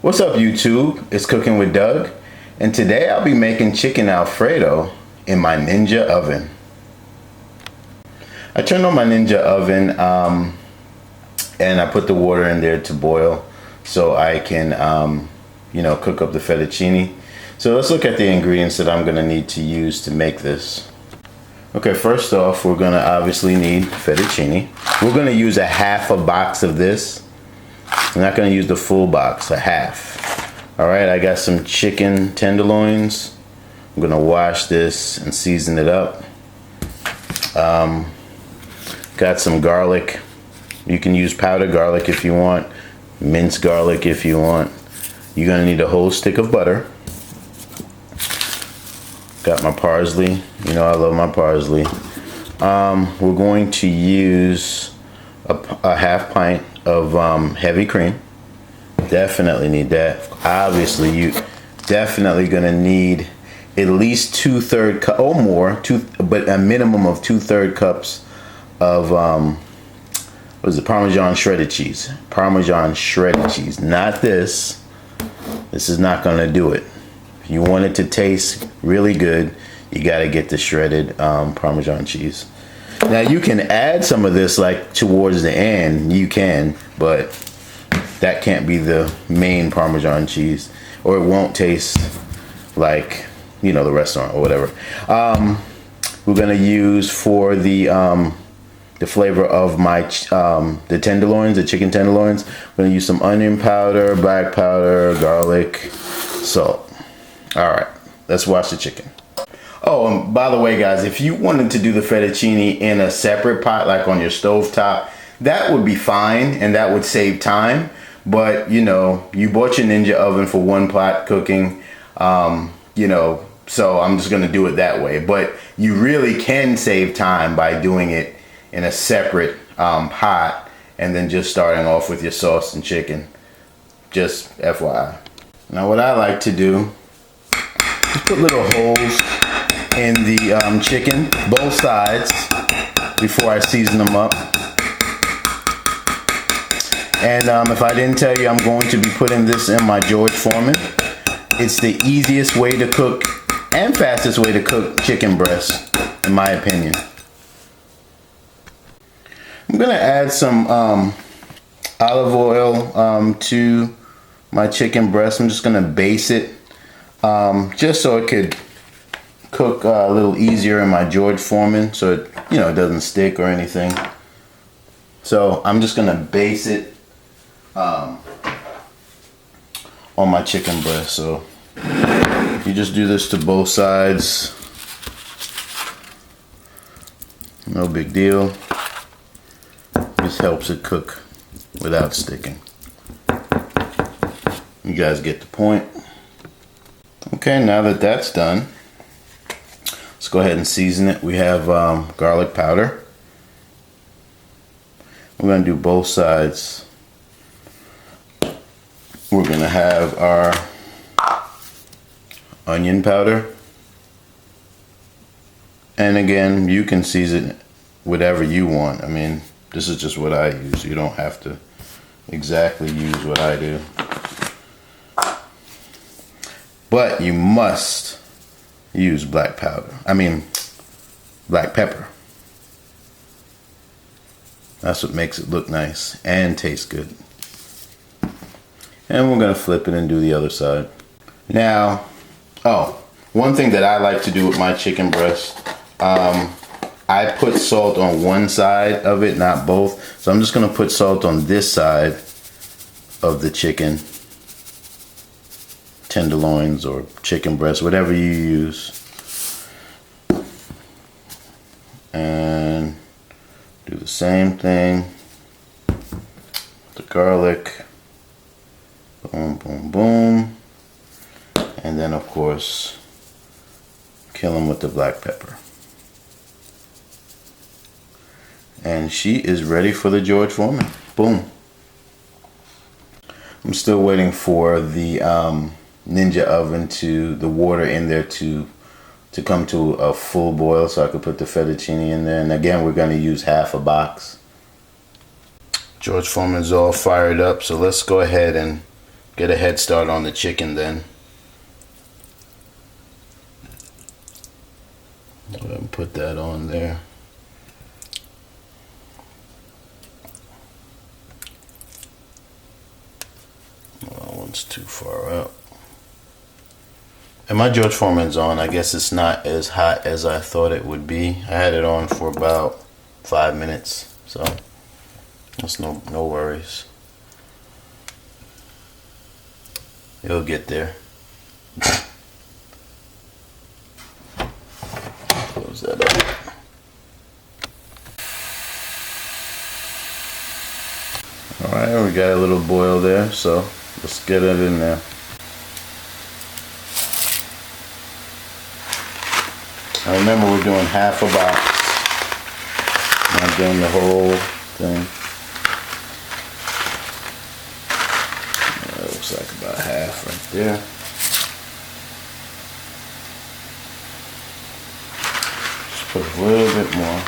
What's up YouTube? It's Cooking with Doug, and today I'll be making chicken Alfredo in my Ninja oven. I turned on my Ninja oven and I put the water in there to boil so I can cook up the fettuccine. So let's look at the ingredients that I'm gonna need to use to make this. Okay, first off, we're gonna obviously need fettuccine. We're gonna use a half a box of this. I'm not going to use the full box, a half. All right, I got some chicken tenderloins. I'm going to wash this and season it up. Got some garlic. You can use powdered garlic if you want, minced garlic if you want. You're going to need a whole stick of butter. Got my parsley. You know I love my parsley. We're going to use a half pint of heavy cream. Definitely need that. Obviously you definitely gonna need at least 2/3 cup or more, but a minimum of 2/3 cups of what is it, Parmesan shredded cheese. Parmesan shredded cheese, not this. This is not gonna do it. If you want it to taste really good, you gotta get the shredded Parmesan cheese. Now you can add some of this like towards the end, you can, but that can't be the main Parmesan cheese, or it won't taste like, you know, the restaurant or whatever. We're gonna use for the flavor of my the tenderloins, the chicken tenderloins. We're gonna use some onion powder, black powder, garlic, salt. All right, let's wash the chicken. Oh, and by the way, guys, if you wanted to do the fettuccine in a separate pot, like on your stove top, that would be fine and that would save time. But, you know, you bought your Ninja oven for one pot cooking, so I'm just going to do it that way. But you really can save time by doing it in a separate pot and then just starting off with your sauce and chicken. Just FYI. Now, what I like to do is put little holes in the chicken, both sides, before I season them up. And if I didn't tell you, I'm going to be putting this in my George Foreman. It's the easiest way to cook and fastest way to cook chicken breast, in my opinion. I'm gonna add some olive oil to my chicken breast. I'm just gonna baste it just so it could cook a little easier in my George Foreman, so it, you know, it doesn't stick or anything. So I'm just gonna base it on my chicken breast. So you just do this to both sides, no big deal. This helps it cook without sticking. You guys get the point. Okay, now that that's done, let's go ahead and season it. We have garlic powder. We're going to do both sides. We're going to have our onion powder. And again, you can season it whatever you want. I mean, this is just what I use. You don't have to exactly use what I do. But you must use black pepper. That's what makes it look nice and taste good. And we're gonna flip it and do the other side. Now, one thing that I like to do with my chicken breast, I put salt on one side of it, not both. So I'm just gonna put salt on this side of the chicken tenderloins or chicken breast, whatever you use. And do the same thing. The garlic. Boom, boom, boom. And then, of course, kill them with the black pepper. And she is ready for the George Foreman. Boom. I'm still waiting for the Ninja oven the water in there to come to a full boil so I could put the fettuccine in there. And again, we're going to use half a box. George Foreman's all fired up, so let's go ahead and get a head start on the chicken then. Go ahead and put that on there. That one's too far up. And my George Foreman's on. I guess it's not as hot as I thought it would be. I had it on for about 5 minutes, so that's no worries. It'll get there. Close that up. Alright, we got a little boil there, so let's get it in there. Now remember, we're doing half a box, not doing the whole thing. That looks like about half right there. Just put a little bit more.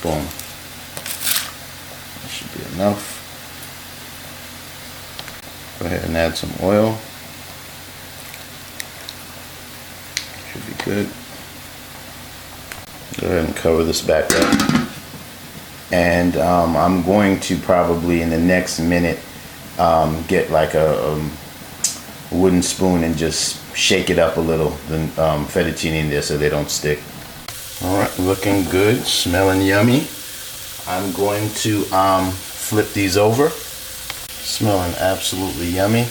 Boom. That should be enough. Go ahead and add some oil. Should be good. Go ahead and cover this back up. And I'm going to probably in the next minute get like a wooden spoon and just shake it up a little, the fettuccine in there so they don't stick. Alright, looking good, smelling yummy. I'm going to flip these over. Smelling absolutely yummy.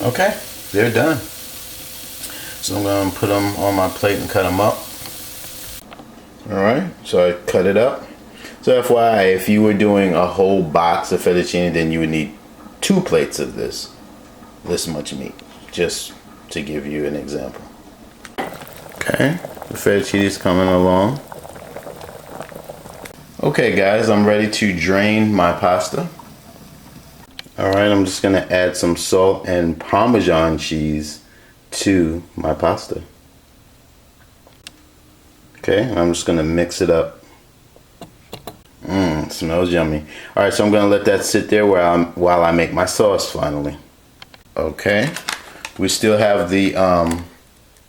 Okay, they're done. So I'm going to put them on my plate and cut them up. Alright, so I cut it up. So FYI, if you were doing a whole box of fettuccine, then you would need 2 plates of this much meat, just to give you an example. Okay, the fettuccine is coming along. Okay guys, I'm ready to drain my pasta. Alright, I'm just going to add some salt and Parmesan cheese to my pasta. Okay, and I'm just going to mix it up. Smells yummy. Alright, so I'm going to let that sit there while I make my sauce finally. Okay, we still have the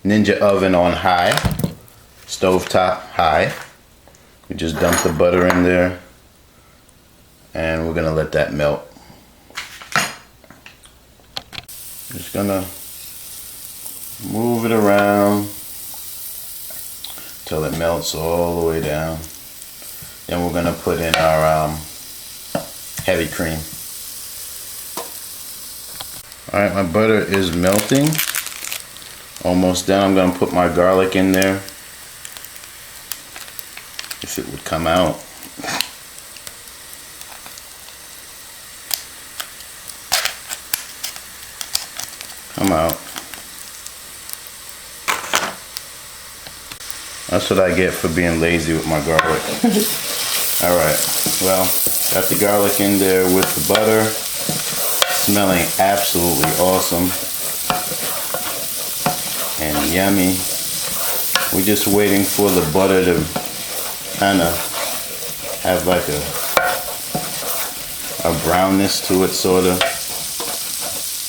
Ninja oven on high, stovetop high. We just dump the butter in there and we're going to let that melt. Just gonna move it around till it melts all the way down. Then we're gonna put in our heavy cream. Alright, my butter is melting. Almost done. I'm gonna put my garlic in there. If it would come out. Come out. That's what I get for being lazy with my garlic. Alright, well, got the garlic in there with the butter. Smelling absolutely awesome. And yummy. We're just waiting for the butter to kind of have like a brownness to it, sort of.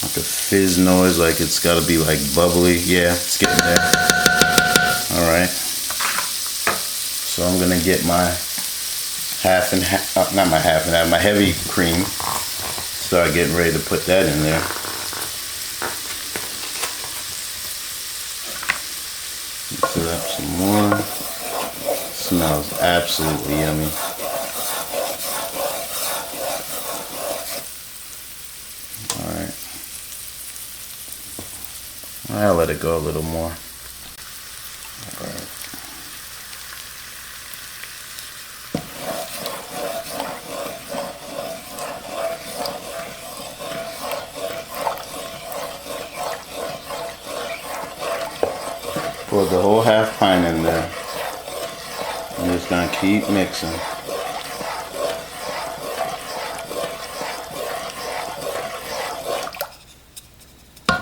Like a fizz noise, like it's got to be like bubbly. Yeah, it's getting there. Alright. So I'm going to get my my heavy cream. Start getting ready to put that in there. Mix it up some more. Smells absolutely yummy. Alright. I'll let it go a little more. Alright. Pour the whole half pint in there. I'm just gonna keep mixing.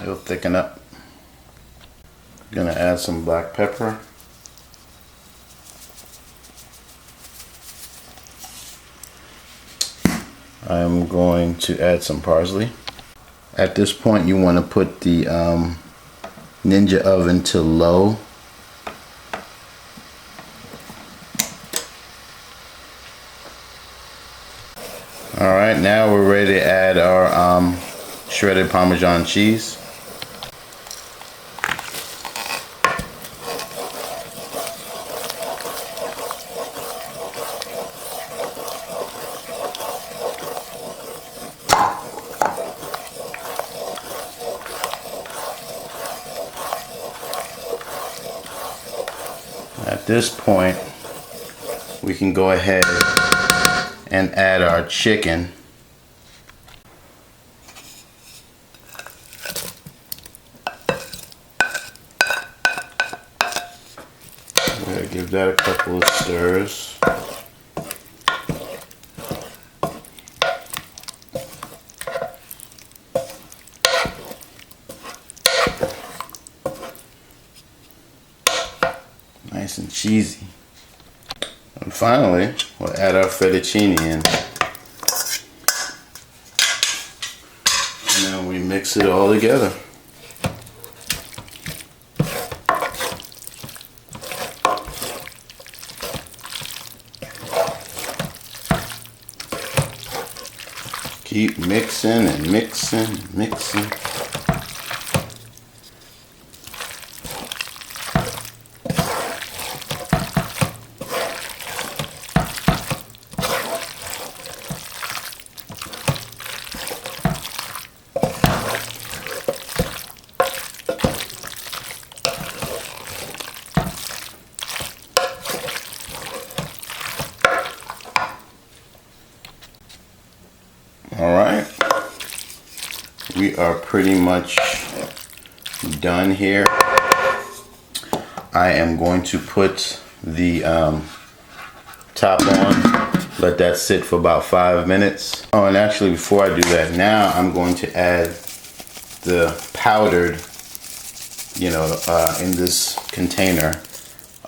It'll thicken up. Gonna add some black pepper. I'm going to add some parsley. At this point, you want to put the Ninja oven to low. Alright, now we're ready to add our shredded Parmesan cheese. At this point, we can go ahead and add our chicken. We're gonna give that a couple of stirs. Nice and cheesy. And finally, we'll add our fettuccine in. And then we mix it all together. Keep mixing and mixing and mixing. Alright, we are pretty much done here. I am going to put the top on, let that sit for about 5 minutes. Oh, and actually before I do that, now I'm going to add the powdered, in this container,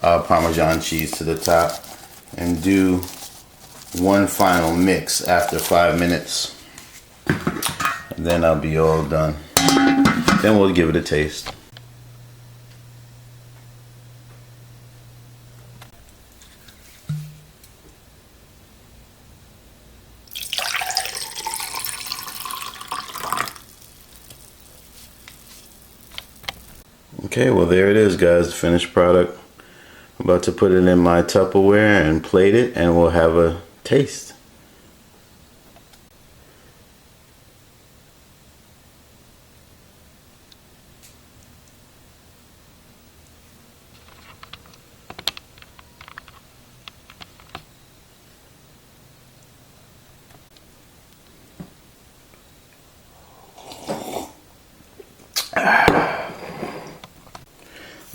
Parmesan cheese to the top, and do one final mix after 5 minutes. And then I'll be all done. Then we'll give it a taste. Okay, well there it is, guys, the finished product. I'm about to put it in my Tupperware and plate it, and we'll have a taste.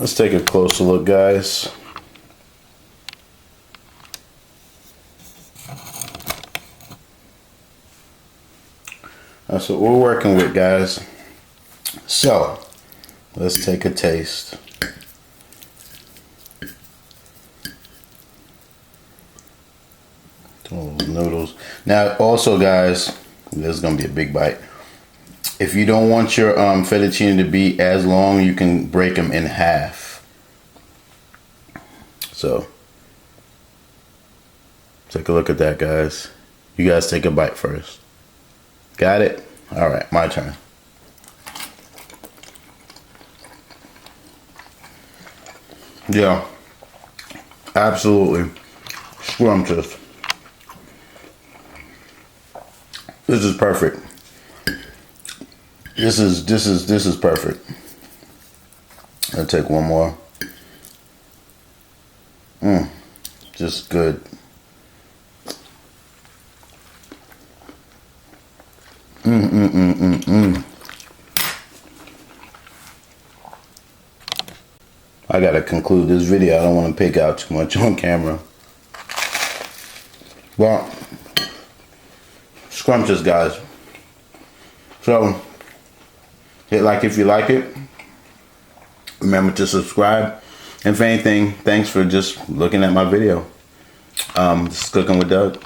Let's take a closer look, guys. That's what we're working with, guys. So, let's take a taste. Those noodles. Now, also, guys, this is gonna be a big bite. If you don't want your fettuccine to be as long, you can break them in half. So, take a look at that, guys. You guys take a bite first. Got it? All right, my turn. Yeah, absolutely scrumptious. This is perfect. This is perfect. I'll take one more. Just good. I gotta conclude this video. I don't want to pick out too much on camera. Well, scrumptious, guys. So, hit like if you like it. Remember to subscribe. And if anything, thanks for just looking at my video. This is Cooking with Doug.